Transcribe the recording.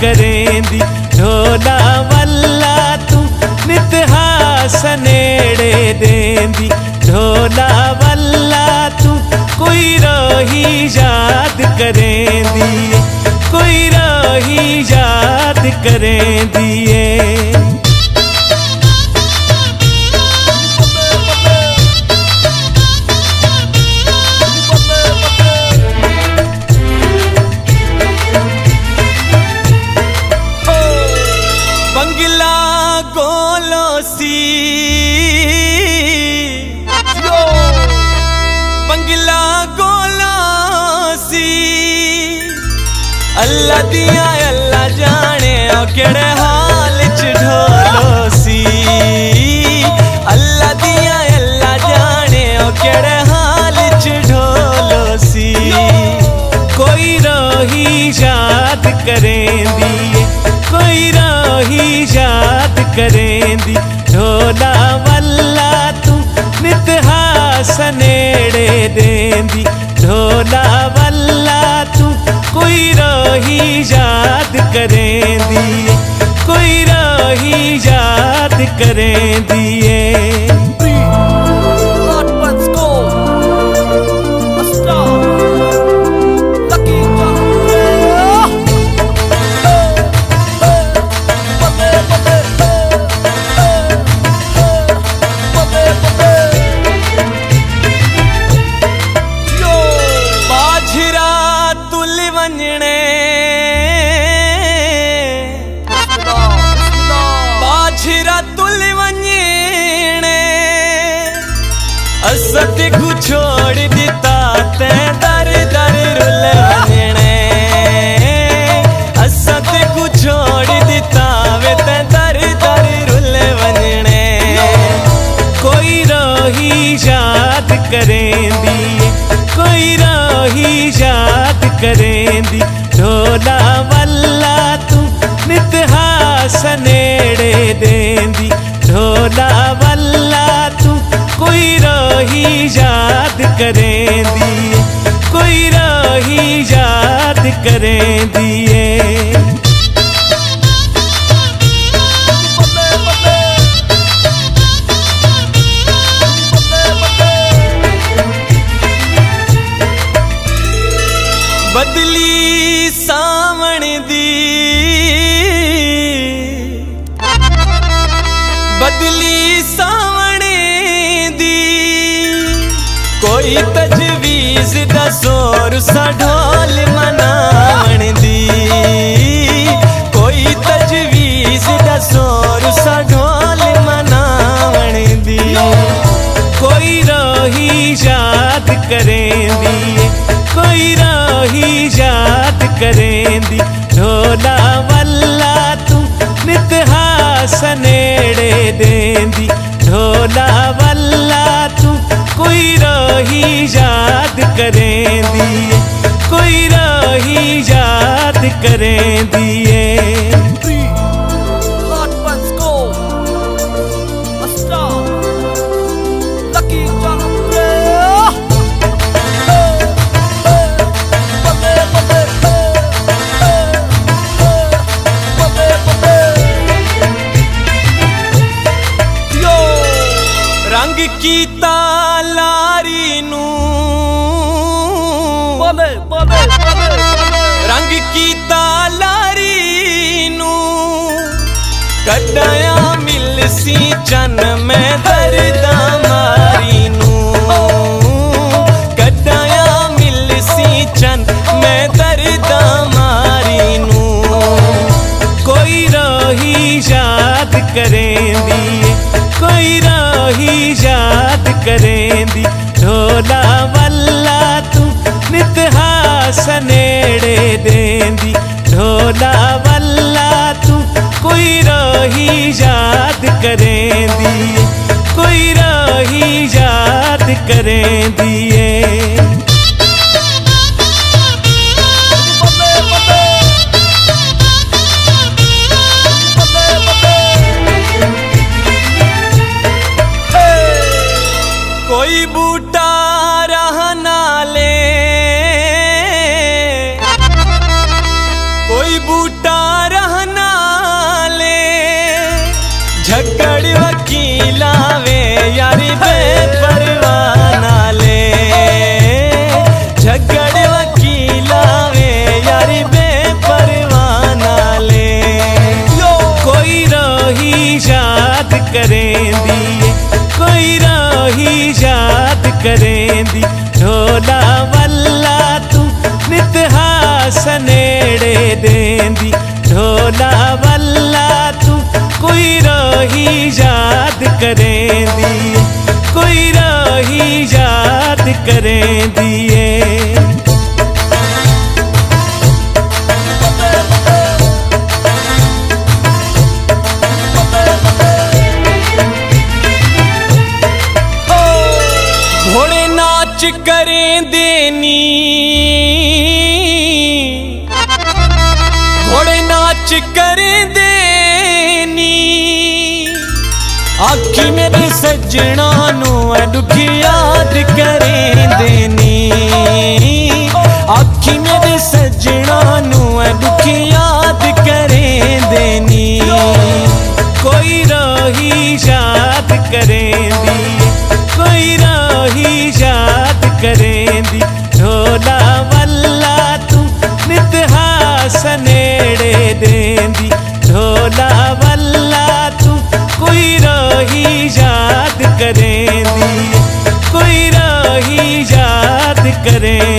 करेंदी ढोला वल्ला तू नित हास नेड़े देंदी ढोला वल्ला तू कोई रही याद करेंदी कोई रही याद करेंदी बंगला गोलो सी बंगला गोलो सी अल्लाह दिया अल्लाह जाने केड़े हाल च ढोलो सी अल्लाह दिया अल्लाह जाने केड़े हाल च ढोलो सी कोई रही याद करेंदी कोई रही याद करेंदी ढोला वल्ला तू नित हास नेड़े देंदी ढोला वल्ला तू कोई रही याद करेंदी कोई रही याद करेंदी बाझरा तुल वञणे असत को छोड़ दिता ते दर दर रुल वञणे असत को छोड़ दिता वे ते दर दर रुल वञणे कोई रही याद करेंदी कोई रही याद करेंदी ढोला वल्ला तू नित हास नेड़े देंदी ढोला वल्ला तू कोई रही याद करेंदी कोई रही याद करेंदी बदली सावण दी बदली सावण दी कोई तजवीज दा जोर सा ढोल मनावण दी कोई तजवीज दा जोर सा ढोल मनावण दी कोई रही याद करेंदी कोई रही याद करेंदी ढोला वल्ला तू नित हास नेड़े देंदी ढोला वल्ला तू कोई रही याद करेंदी कोई रही याद करेंदी रंग की तालारी नू रंग की तालारी नू कड्डाया मिल सी चन में दर्दा मारी नू कड्डाया मिल सी चन में दर्दा मारी नू कोई रही याद करेंदी कोई रही याद करेंदी ढोला वल्ला तू नित हास नेड़े देंदी ढोला वल्ला तू कोई रही याद करेंदी कोई रही याद करेंदी कोई बूटा रहना ले कोई बूटा झगड़ वकीला वे यारी बेपरवाह नाले, झगड़ वकीला वे यारी बेपरवाह नाले। कोई रही याद करेंदी, कोई रही याद करेंदी, ढोला वल्ला तू नित हासनेड़े देंदी, ढोला वल्ला तू कोई रही याद करेंदी, कोई रही याद करेंदी। घोड़े नाच करें देनी, घोड़े नाच करें देनी, आखी मेरे सजना नू दुखी याद करें देनी, आखी मेरे सजना नू दुखी याद करें देनी। कोई रही याद करेंदी, कोई रही याद करेंदी, ढोला वल्ला तू नित हासनेड़े देंदी, ढोला वल्ला तू कोई रही याद करेंदी, कोई रही याद करें।